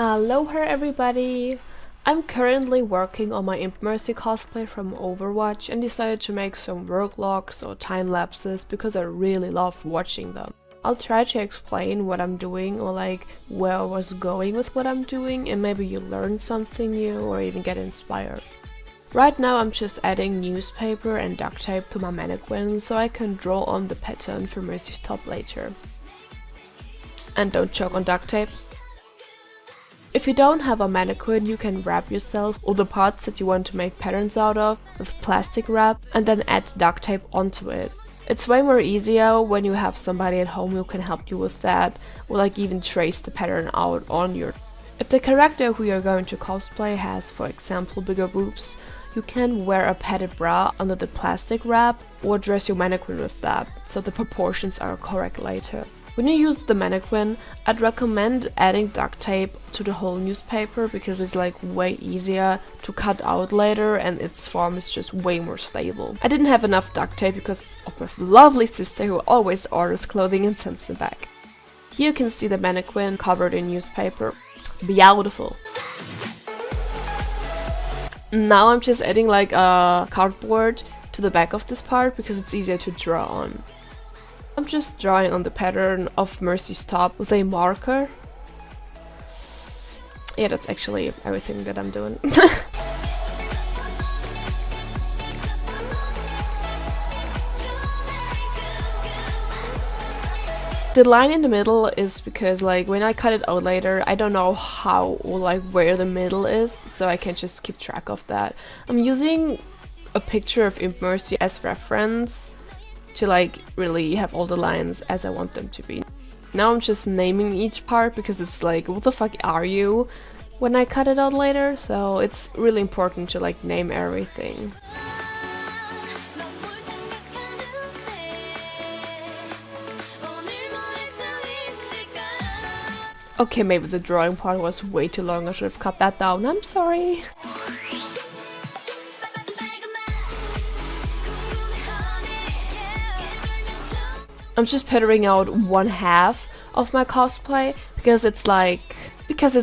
Aloha everybody! I'm currently working on my Imp Mercy cosplay from Overwatch and decided to make some worklogs or time lapses because I really love watching them. I'll try to explain what I'm doing or like where I was going with what I'm doing, and maybe you learn something new or even get inspired. Right now I'm just adding newspaper and duct tape to my mannequin so I can draw on the pattern for Mercy's top later. And don't choke on duct tape. If you don't have a mannequin, you can wrap yourself or the parts that you want to make patterns out of with plastic wrap and then add duct tape onto it. It's way more easier when you have somebody at home who can help you with that, or like even trace the pattern out on your... If the character who you're going to cosplay has, for example, bigger boobs, you can wear a padded bra under the plastic wrap or dress your mannequin with that, so the proportions are correct later. When you use the mannequin, I'd recommend adding duct tape to the whole newspaper because it's like way easier to cut out later and its form is just way more stable. I didn't have enough duct tape because of my lovely sister who always orders clothing and sends them back. Here you can see the mannequin covered in newspaper. Beautiful! Now I'm just adding like a cardboard to the back of this part because it's easier to draw on. I'm just drawing on the pattern of Mercy's top with a marker. Yeah, that's actually everything that I'm doing. The line in the middle is because like when I cut it out later, I don't know how or like where the middle is, so I can just keep track of that. I'm using a picture of Imp Mercy as reference to like really have all the lines as I want them to be. Now I'm just naming each part because it's like, what the fuck are you when I cut it out later, so it's really important to like name everything. Okay, maybe the drawing part was way too long, I should have cut that down, I'm sorry. I'm just pattering out one half of my cosplay because it's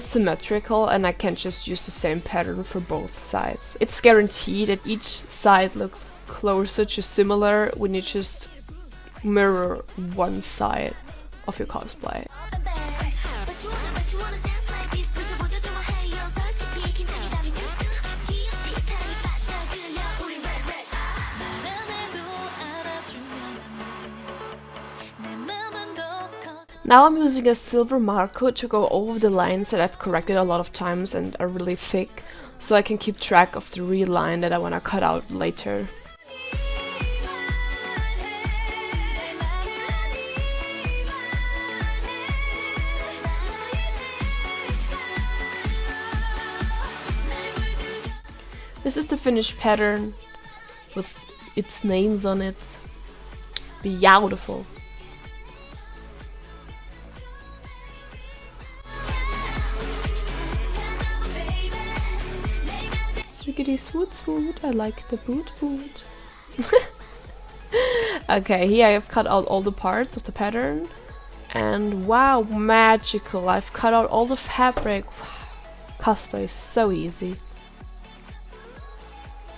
symmetrical and I can just use the same pattern for both sides. It's guaranteed that each side looks closer to similar when you just mirror one side of your cosplay. Now I'm using a silver marker to go over the lines that I've corrected a lot of times and are really thick, so I can keep track of the real line that I want to cut out later. This is the finished pattern with its names on it. Beautiful. Swiggity swoot swoot, I like the boot boot. Okay, here I have cut out all the parts of the pattern. And wow, magical, I've cut out all the fabric. Cosplay is so easy.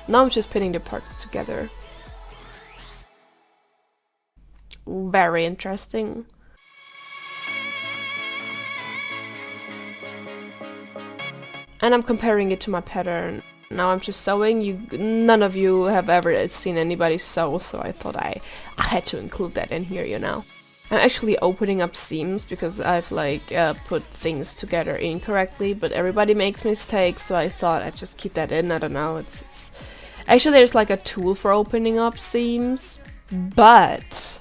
Now I'm just pinning the parts together. Very interesting. And I'm comparing it to my pattern. Now I'm just sewing. None of you have ever seen anybody sew, so I thought I had to include that in here, you know. I'm actually opening up seams because I've like put things together incorrectly, but everybody makes mistakes, so I thought I'd just keep that in. I don't know, it's actually there's like a tool for opening up seams, but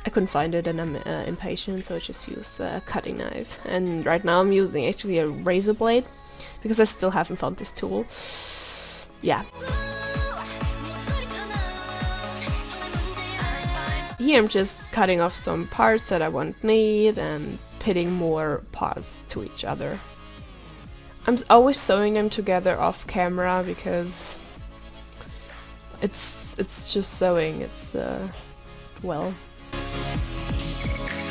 I couldn't find it and I'm impatient, so I just used a cutting knife. And right now I'm using actually a razor blade because I still haven't found this tool. Yeah. Here I'm just cutting off some parts that I won't need and pitting more parts to each other. I'm always sewing them together off camera because it's just sewing, it's well.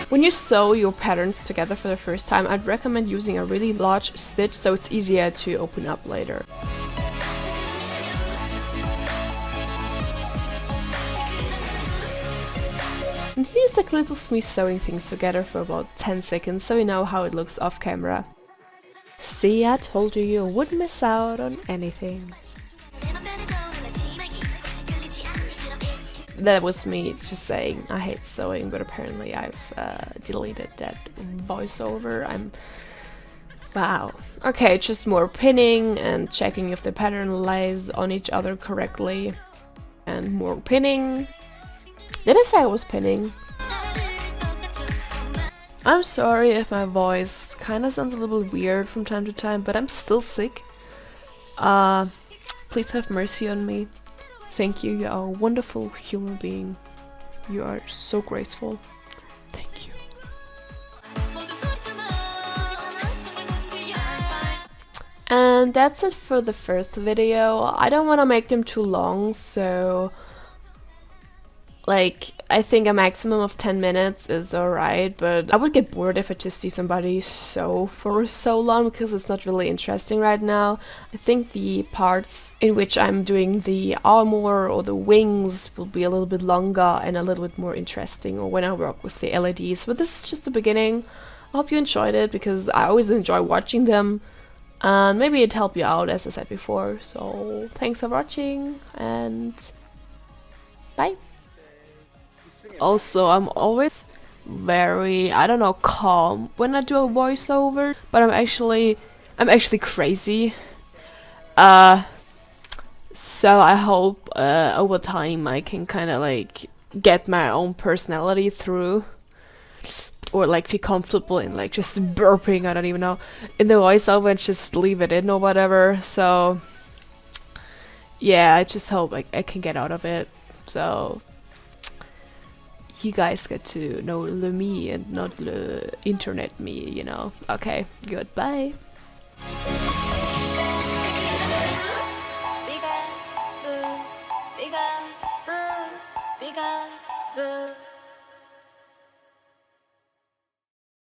When you sew your patterns together for the first time, I'd recommend using a really large stitch so it's easier to open up later. And here's a clip of me sewing things together for about 10 seconds so you know how it looks off camera. See, I told you you wouldn't miss out on anything. That was me just saying I hate sewing, but apparently I've deleted that voiceover. Wow. Okay, just more pinning and checking if the pattern lies on each other correctly. And more pinning. Did I say I was pinning? I'm sorry if my voice kinda sounds a little weird from time to time, but I'm still sick. Please have mercy on me. Thank you, you are a wonderful human being. You are so graceful. Thank you. And that's it for the first video. I don't want to make them too long, so like, I think a maximum of 10 minutes is alright, but I would get bored if I just see somebody sew for so long because it's not really interesting right now. I think the parts in which I'm doing the armor or the wings will be a little bit longer and a little bit more interesting, or when I work with the LEDs, but this is just the beginning. I hope you enjoyed it because I always enjoy watching them, and maybe it helped you out as I said before. So thanks for watching and bye. Also, I'm always very, I don't know, calm when I do a voiceover, but I'm actually crazy. So I hope over time I can kind of like get my own personality through, or like feel comfortable in like just burping, I don't even know, in the voiceover and just leave it in or whatever. So yeah, I just hope I can get out of it. So you guys get to know the me and not the internet me, you know. Okay, goodbye.